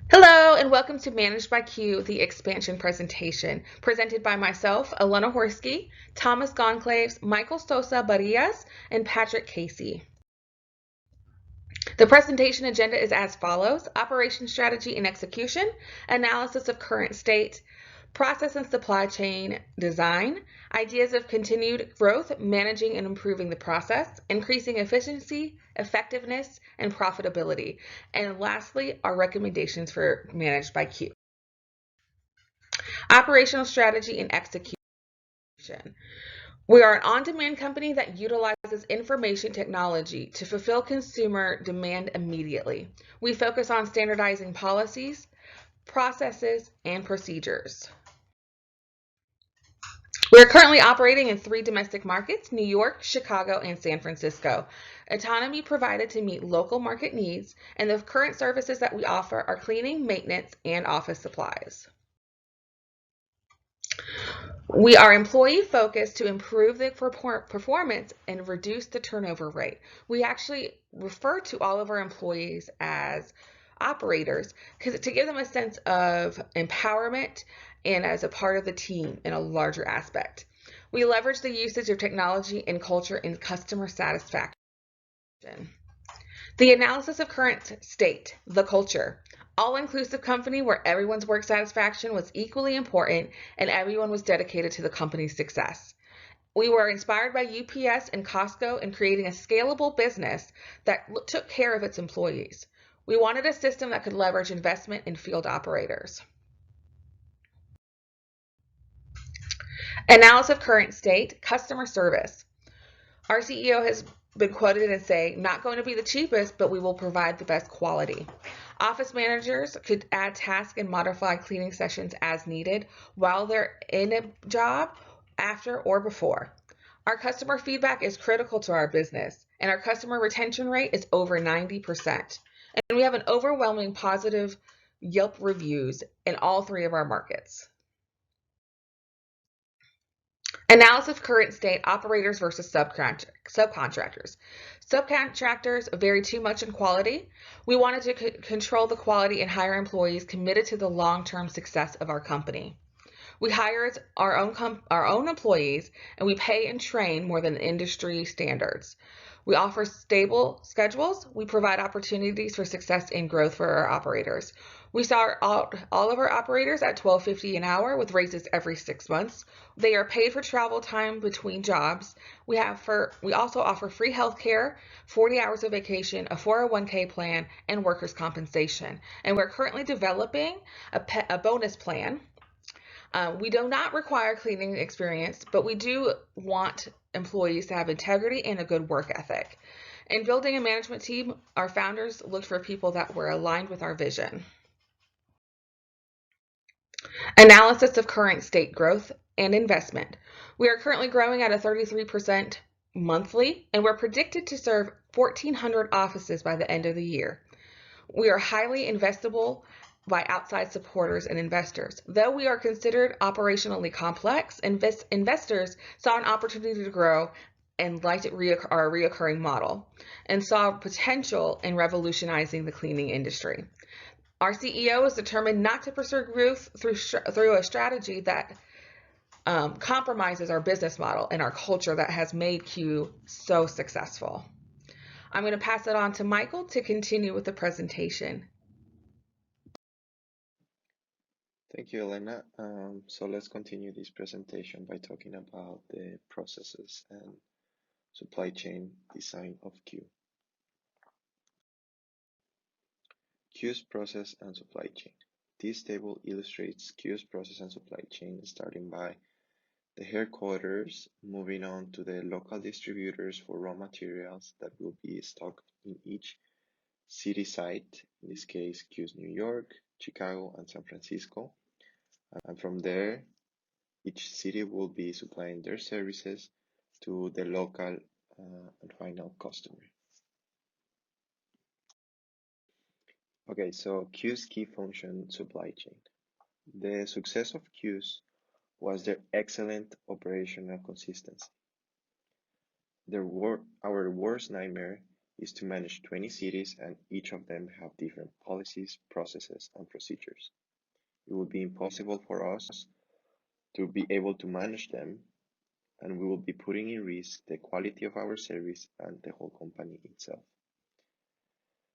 Hello and welcome to Managed by Q, the expansion presentation, presented by myself, Elena Horsky, Thomas Gonclaves, Michael Sosa Barrias, and Patrick Casey. The presentation agenda is as follows: operation strategy and execution, analysis of current state, process and supply chain design, ideas of continued growth, managing and improving the process, increasing efficiency, effectiveness, and profitability, and lastly, our recommendations for Managed by Q. Operational strategy and execution. We are an on-demand company that utilizes information technology to fulfill consumer demand immediately. We focus on standardizing policies, processes, and procedures. We are currently operating in 3 domestic markets: New York, Chicago, and San Francisco. Autonomy provided to meet local market needs, and the current services that we offer are cleaning, maintenance, and office supplies. We are employee focused to improve the performance and reduce the turnover rate. We actually refer to all of our employees as operators because to give them a sense of empowerment and as a part of the team in a larger aspect. We leverage the usage of technology and culture in customer satisfaction. The analysis of current state, the culture. All-inclusive company where everyone's work satisfaction was equally important and everyone was dedicated to the company's success. We were inspired by UPS and Costco in creating a scalable business that took care of its employees. We wanted a system that could leverage investment in field operators. Analysis of current state, customer service. Our CEO has been quoted as saying, not going to be the cheapest, but we will provide the best quality. Office managers could add tasks and modify cleaning sessions as needed while they're in a job, after, or before. Our customer feedback is critical to our business, and our customer retention rate is over 90%. And we have an overwhelming positive Yelp reviews in all 3 of our markets. Analysis of current state, operators versus subcontractors. Subcontractors vary too much in quality. We wanted to control the quality and hire employees committed to the long-term success of our company. We hire our own employees, and we pay and train more than industry standards. We offer stable schedules. We provide opportunities for success and growth for our operators. We start all of our operators at $12.50 an hour with raises every 6 months. They are paid for travel time between jobs. We also offer free health care, 40 hours of vacation, a 401k plan, and workers' compensation. And we're currently developing a bonus plan. We do not require cleaning experience, but we do want employees to have integrity and a good work ethic. In building a management team, our founders looked for people that were aligned with our vision. Analysis of current state growth and investment. We are currently growing at a 33% monthly, and we're predicted to serve 1,400 offices by the end of the year. We are highly investable by outside supporters and investors. Though we are considered operationally complex, investors saw an opportunity to grow and liked our reoccurring model and saw potential in revolutionizing the cleaning industry. Our CEO is determined not to pursue growth through a strategy that compromises our business model and our culture that has made Q so successful. I'm going to pass it on to Michael to continue with the presentation. Thank you, Elena. So let's continue this presentation by talking about the processes and supply chain design of Q. Q's process and supply chain. This table illustrates Q's process and supply chain starting by the headquarters, moving on to the local distributors for raw materials that will be stocked in each city site, in this case Q's New York, Chicago, and San Francisco. And from there, each city will be supplying their services to the local and final customer. Okay, so Q's key function, supply chain. The success of Q's was their excellent operational consistency. Our worst nightmare is to manage 20 cities, and each of them have different policies, processes, and procedures. It would be impossible for us to be able to manage them, and we will be putting in risk the quality of our service and the whole company itself.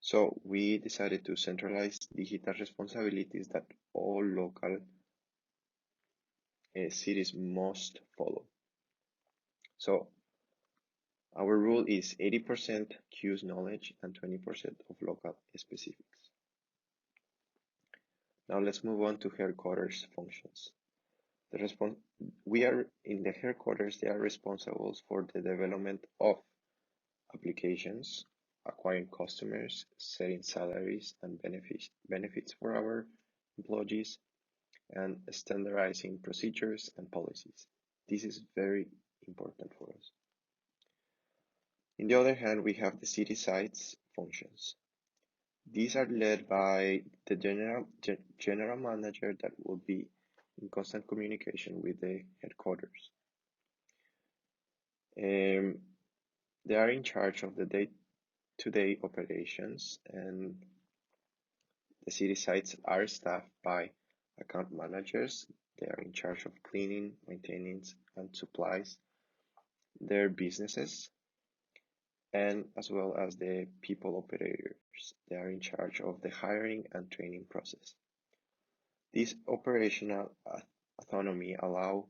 So we decided to centralize digital responsibilities that all local cities must follow. So our rule is 80% Q's knowledge and 20% of local specifics. Now let's move on to headquarters functions. We are in the headquarters, they are responsible for the development of applications, acquiring customers, setting salaries and benefits for our employees, and standardizing procedures and policies. This is very important for us. On the other hand, we have the city sites functions. These are led by the general manager that will be in constant communication with the headquarters. They are in charge of the day-to-day operations, and the city sites are staffed by account managers. They are in charge of cleaning, maintenance, and supplies their businesses, and as well as the people operators. They are in charge of the hiring and training process. This operational autonomy allow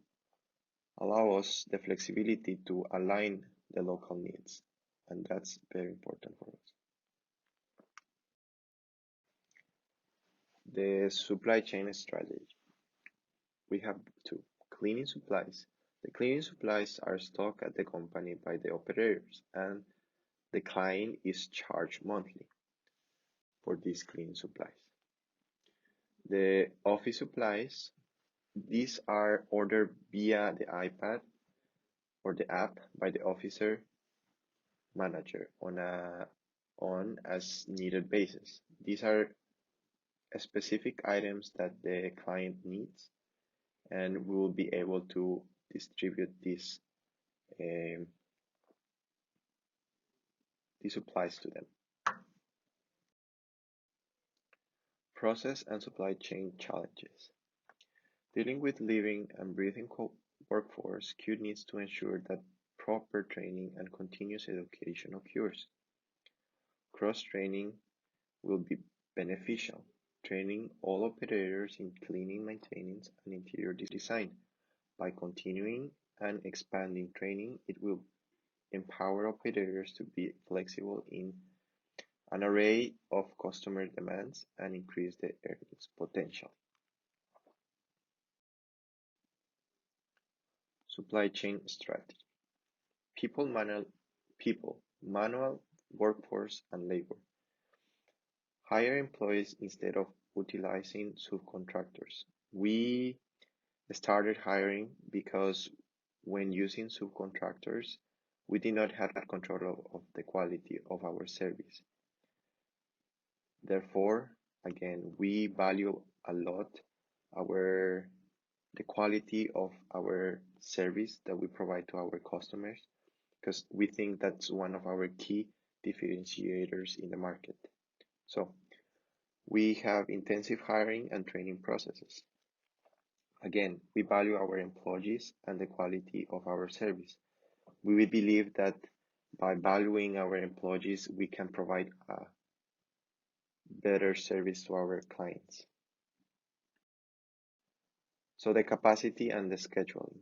us the flexibility to align the local needs, and that's very important for us. The supply chain strategy. We have two. Cleaning supplies. The cleaning supplies are stocked at the company by the operators, and the client is charged monthly for these cleaning supplies. The office supplies, these are ordered via the iPad or the app by the officer manager on as needed basis. These are specific items that the client needs, and we will be able to distribute these supplies to them. Process and supply chain challenges. Dealing with living and breathing workforce, Q needs to ensure that proper training and continuous education occurs. Cross-training will be beneficial, training all operators in cleaning, maintenance, and interior design. By continuing and expanding training, it will empower operators to be flexible in an array of customer demands and increase the earnings potential. Supply chain strategy. Manual workforce and labor. Hire employees instead of utilizing subcontractors. We started hiring because when using subcontractors, we did not have control of the quality of our service. Therefore, again, we value a lot the quality of our service that we provide to our customers, because we think that's one of our key differentiators in the market. So we have intensive hiring and training processes. Again, we value our employees and the quality of our service. We believe that by valuing our employees, we can provide a better service to our clients. So the capacity and the scheduling.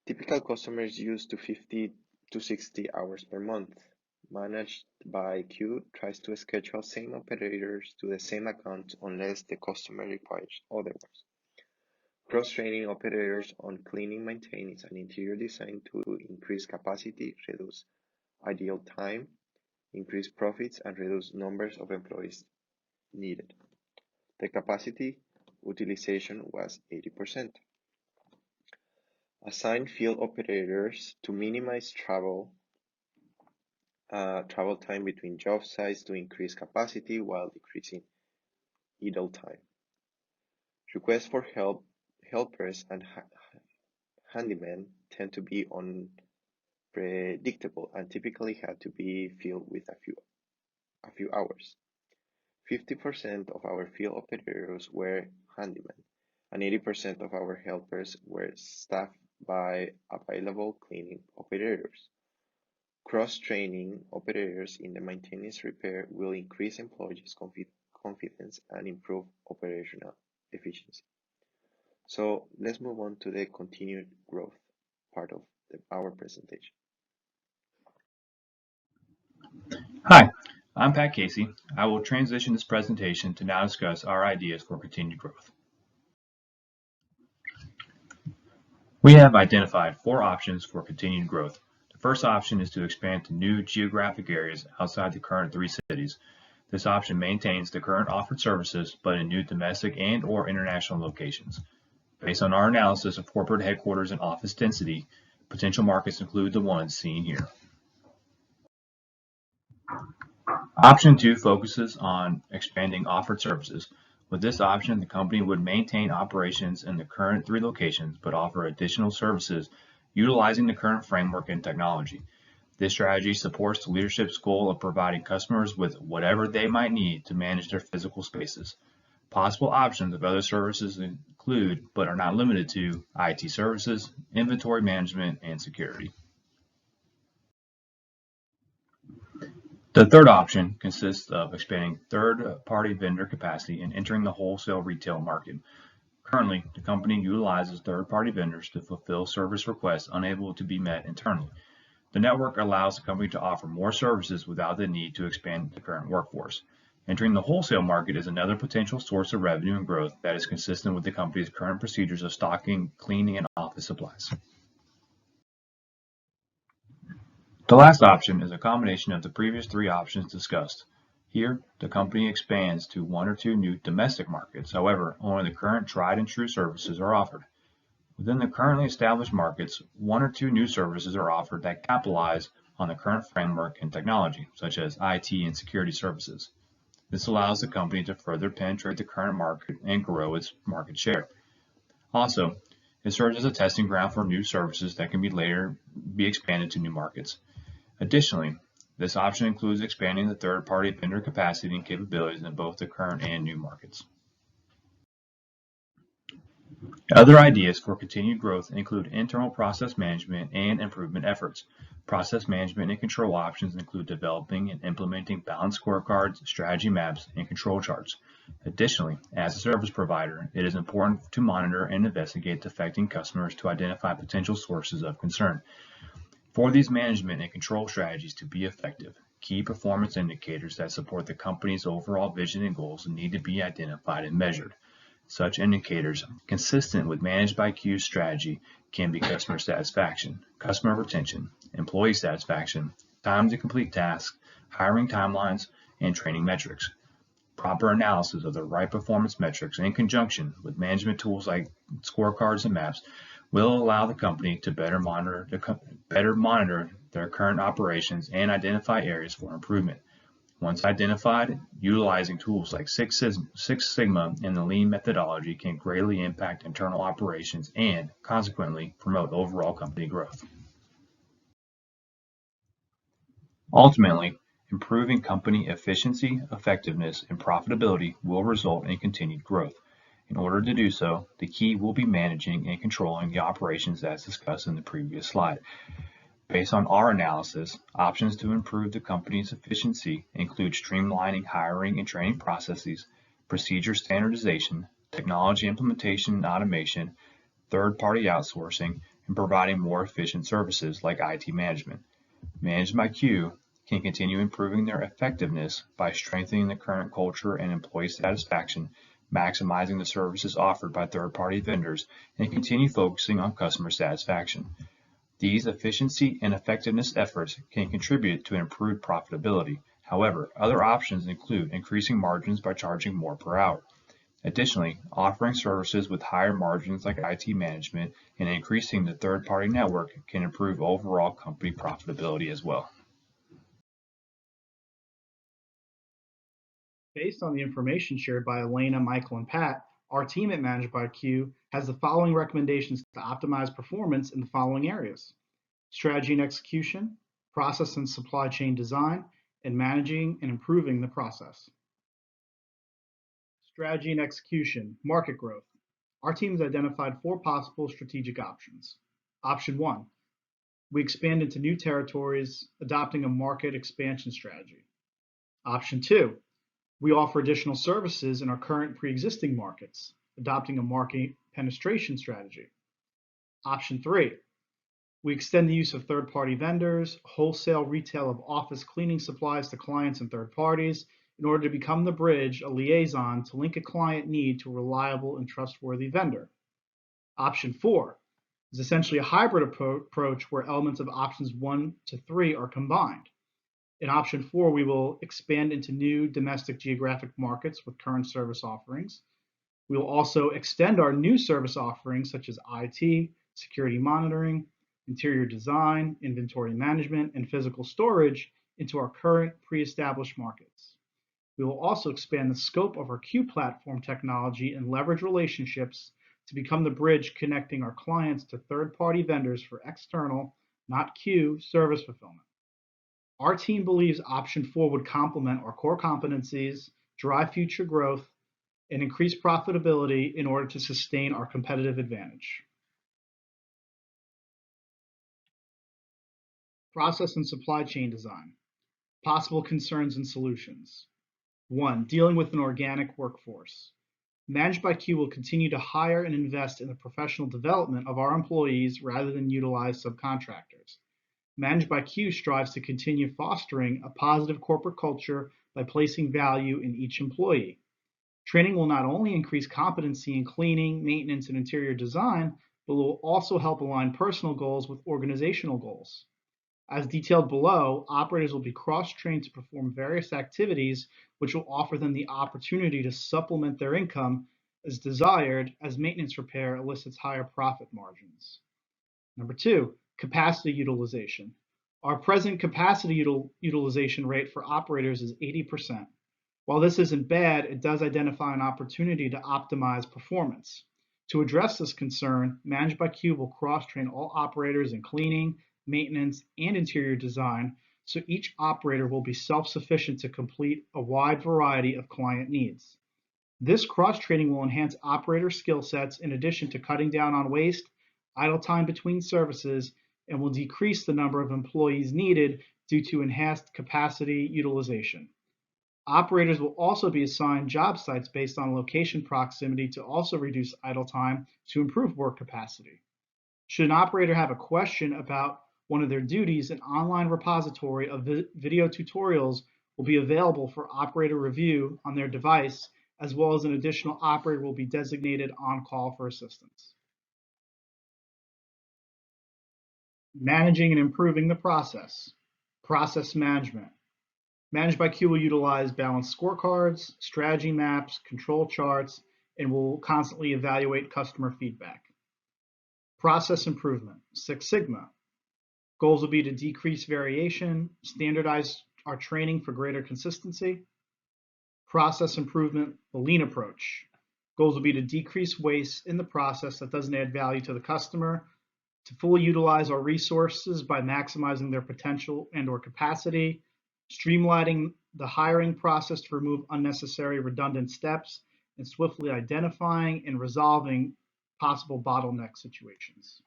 Typical customers use to 50 to 60 hours per month. Managed by Q tries to schedule same operators to the same account unless the customer requires otherwise. Cross-training operators on cleaning, maintenance, and interior design to increase capacity, reduce idle time, increase profits, and reduce numbers of employees needed. The capacity utilization was 80%. Assign field operators to minimize travel time between job sites to increase capacity while decreasing idle time. Requests for helpers and handymen tend to be on predictable and typically had to be filled with a few hours. 50% of our field operators were handymen, and 80% of our helpers were staffed by available cleaning operators. Cross-training operators in the maintenance repair will increase employees' confidence and improve operational efficiency. So let's move on to the continued growth part of our presentation. Hi, I'm Pat Casey. I will transition this presentation to now discuss our ideas for continued growth. We have identified 4 options for continued growth. The first option is to expand to new geographic areas outside the current 3 cities. This option maintains the current offered services, but in new domestic and/or international locations. Based on our analysis of corporate headquarters and office density, potential markets include the ones seen here. Option 2 focuses on expanding offered services. With this option, the company would maintain operations in the current 3 locations, but offer additional services utilizing the current framework and technology. This strategy supports the leadership's goal of providing customers with whatever they might need to manage their physical spaces. Possible options of other services include, but are not limited to, IT services, inventory management, and security. The third option consists of expanding third-party vendor capacity and entering the wholesale retail market. Currently, the company utilizes third-party vendors to fulfill service requests unable to be met internally. The network allows the company to offer more services without the need to expand the current workforce. Entering the wholesale market is another potential source of revenue and growth that is consistent with the company's current procedures of stocking, cleaning, and office supplies. The last option is a combination of the previous 3 options discussed. Here, the company expands to 1 or 2 new domestic markets. However, only the current tried and true services are offered. Within the currently established markets, 1 or 2 new services are offered that capitalize on the current framework and technology, such as IT and security services. This allows the company to further penetrate the current market and grow its market share. Also, it serves as a testing ground for new services that can later be expanded to new markets. Additionally, this option includes expanding the third-party vendor capacity and capabilities in both the current and new markets. Other ideas for continued growth include internal process management and improvement efforts. Process management and control options include developing and implementing balanced scorecards, strategy maps, and control charts. Additionally, as a service provider, it is important to monitor and investigate affecting customers to identify potential sources of concern. For these management and control strategies to be effective, key performance indicators that support the company's overall vision and goals need to be identified and measured. Such indicators, consistent with Managed by Q's strategy, can be customer satisfaction, customer retention, employee satisfaction, time to complete tasks, hiring timelines, and training metrics. Proper analysis of the right performance metrics in conjunction with management tools like scorecards and maps will allow the company to better monitor their current operations and identify areas for improvement. Once identified, utilizing tools like Six Sigma and the Lean methodology can greatly impact internal operations and, consequently, promote overall company growth. Ultimately, improving company efficiency, effectiveness, and profitability will result in continued growth. In order to do so, the key will be managing and controlling the operations as discussed in the previous slide. Based on our analysis, options to improve the company's efficiency include streamlining hiring and training processes, procedure standardization, technology implementation and automation, third-party outsourcing, and providing more efficient services like IT management. Managed by Q can continue improving their effectiveness by strengthening the current culture and employee satisfaction, maximizing the services offered by third-party vendors, and continue focusing on customer satisfaction. These efficiency and effectiveness efforts can contribute to improved profitability. However, other options include increasing margins by charging more per hour. Additionally, offering services with higher margins like IT management and increasing the third-party network can improve overall company profitability as well. Based on the information shared by Elena, Michael, and Pat, our team at Managed by Q has the following recommendations to optimize performance in the following areas. strategy and execution, process and supply chain design, and managing and improving the process. Strategy and execution, market growth. Our team has identified 4 possible strategic options. Option 1, we expand into new territories, adopting a market expansion strategy. Option 2, we offer additional services in our current pre-existing markets, adopting a market penetration strategy. Option 3, we extend the use of third-party vendors, wholesale retail of office cleaning supplies to clients and third parties in order to become the bridge, a liaison to link a client need to a reliable and trustworthy vendor. Option 4 is essentially a hybrid approach where elements of options 1 to 3 are combined. In option 4, we will expand into new domestic geographic markets with current service offerings. We will also extend our new service offerings such as IT, security monitoring, interior design, inventory management, and physical storage into our current pre-established markets. We will also expand the scope of our Q platform technology and leverage relationships to become the bridge connecting our clients to third-party vendors for external, not Q, service fulfillment. Our team believes option 4 would complement our core competencies, drive future growth, and increase profitability in order to sustain our competitive advantage. Process and supply chain design. Possible concerns and solutions. 1. Dealing with an organic workforce. Managed by Q will continue to hire and invest in the professional development of our employees rather than utilize subcontractors. Managed by Q strives to continue fostering a positive corporate culture by placing value in each employee. Training will not only increase competency in cleaning, maintenance, and interior design, but will also help align personal goals with organizational goals. As detailed below, operators will be cross-trained to perform various activities which will offer them the opportunity to supplement their income as desired, as maintenance repair elicits higher profit margins. Number 2, capacity utilization. Our present capacity utilization rate for operators is 80%. While this isn't bad, it does identify an opportunity to optimize performance. To address this concern, Managed by Q will cross-train all operators in cleaning, maintenance, and interior design, so each operator will be self-sufficient to complete a wide variety of client needs. This cross-training will enhance operator skill sets in addition to cutting down on waste, idle time between services, and will decrease the number of employees needed due to enhanced capacity utilization. Operators will also be assigned job sites based on location proximity to also reduce idle time to improve work capacity. Should an operator have a question about one of their duties, an online repository of video tutorials will be available for operator review on their device, as well as an additional operator will be designated on call for assistance. Managing and improving the process. Process management. Managed by Q will utilize balanced scorecards, strategy maps, control charts, and will constantly evaluate customer feedback. Process improvement, Six Sigma. Goals will be to decrease variation, standardize our training for greater consistency. Process improvement, the lean approach. Goals will be to decrease waste in the process that doesn't add value to the customer, to fully utilize our resources by maximizing their potential and/or capacity, streamlining the hiring process to remove unnecessary redundant steps, and swiftly identifying and resolving possible bottleneck situations.